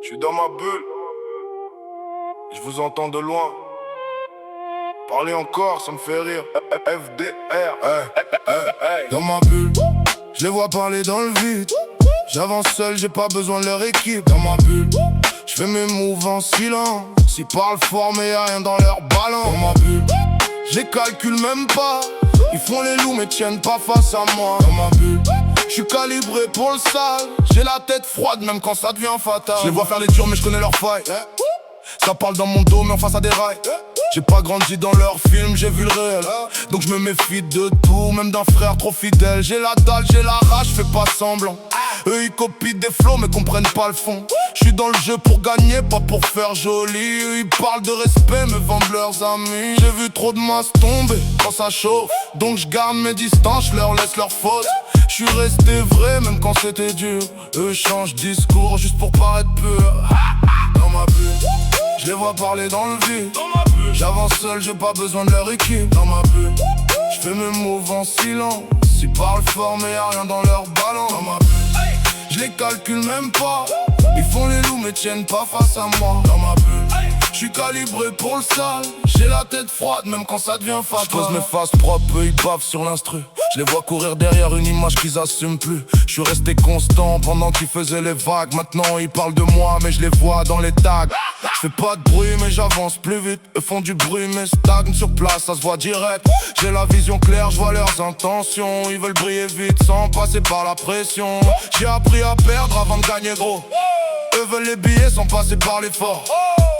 Je suis dans ma bulle, je vous entends de loin. Parler encore, ça me fait rire. FDR, dans ma bulle, je les vois parler dans le vide. J'avance seul, j'ai pas besoin de leur équipe. Dans ma bulle, je fais mes moves en silence. S'ils parlent fort mais y'a rien dans leur ballon. Dans ma bulle, je les calcule même pas. Ils font les loups mais tiennent pas face à moi. Dans ma bulle, je suis calibré pour le sale. J'ai la tête froide même quand ça devient fatal. Je les vois faire les durs mais je connais leurs failles. Ça parle dans mon dos mais en face à des rails. J'ai pas grandi dans leur film, j'ai vu le réel. Donc je me méfie de tout, même d'un frère trop fidèle. J'ai la dalle, j'ai la rage, fais pas semblant. Eux ils copient des flots mais comprennent pas le fond. Je suis dans le jeu pour gagner, pas pour faire joli. Eux ils parlent de respect mais vendent leurs amis. J'ai vu trop de masses tomber quand ça chauffe. Donc je garde mes distances, je leur laisse leur faute. Je suis resté vrai même quand c'était dur. Eux changent discours juste pour paraître pur. Dans ma bulle, je les vois parler dans le vide. J'avance seul, j'ai pas besoin de leur équipe. Dans ma bulle, je fais mes moves en silence. Ils parlent fort mais y'a rien dans leur ballon. Dans ma bulle, je les calcule même pas. Ils font les loups mais tiennent pas face à moi. Dans ma bulle, je suis calibré pour le sale. J'ai la tête froide même quand ça devient fatal. Je pose mes faces propres, eux ils bavent sur l'instru. Je les vois courir derrière une image qu'ils assument plus. Je suis resté constant pendant qu'ils faisaient les vagues. Maintenant ils parlent de moi mais je les vois dans les tags. Je fais pas de bruit mais j'avance plus vite. Eux font du bruit mais stagnent sur place, ça se voit direct. J'ai la vision claire, je vois leurs intentions. Ils veulent briller vite sans passer par la pression. J'ai appris à perdre avant de gagner gros. Eux veulent les billets sans passer par l'effort.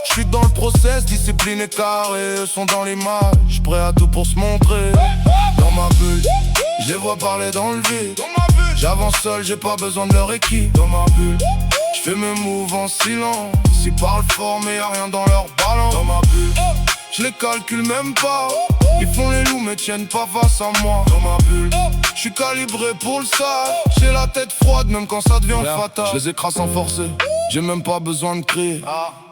Je suis dans le process, discipline et carré. Eux sont dans l'image, prêts à tout pour se montrer. Dans ma bulle, je les vois parler dans le vide. J'avance seul, j'ai pas besoin de leur équipe. Dans ma bulle, je fais mes moves en silence. Ils parlent fort mais y'a rien dans leur ballon. Dans ma bulle, je les calcule même pas. Ils font les loups mais tiennent pas face à moi. Dans ma bulle, je suis calibré pour le sale. J'ai la tête froide même quand ça devient fatal. Je les écrase sans forcer, j'ai même pas besoin de crier.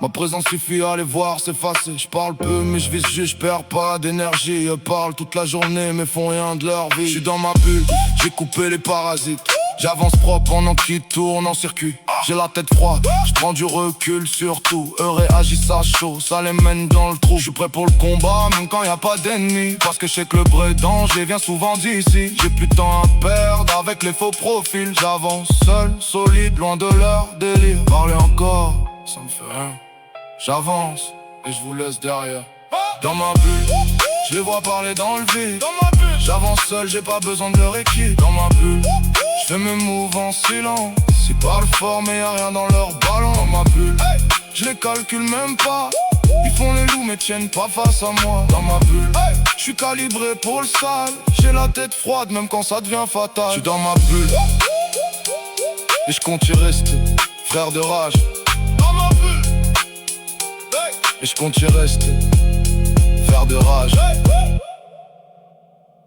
Ma présence suffit à les voir s'effacer. Je parle peu mais je vise juste, je perds pas d'énergie. Eux parlent toute la journée mais font rien de leur vie. Je suis dans ma bulle, j'ai coupé les parasites. J'avance propre pendant qu'ils tournent en circuit. J'ai la tête froide, je prends du recul surtout. Eux réagissent à chaud, ça les mène dans le trou. Je suis prêt pour le combat, même quand y a pas d'ennemis. Parce que je sais que le vrai danger vient souvent d'ici. J'ai plus de temps à perdre avec les faux profils. J'avance seul, solide, loin de leur délire. Parler encore, ça me fait rien. J'avance et je vous laisse derrière. Dans ma bulle, je les vois parler dans le vide. J'avance seul, j'ai pas besoin de leur équipe. Dans ma bulle, je fais mes moves en silence. Ils parlent fort mais y'a rien dans leur ballon. Dans ma bulle, je les calcule même pas. Ils font les loups mais tiennent pas face à moi. Dans ma bulle, je suis calibré pour le sale. J'ai la tête froide même quand ça devient fatal. Je suis dans ma bulle et je compte y rester, frère de rage. Dans ma bulle, et je compte y rester, frère de rage.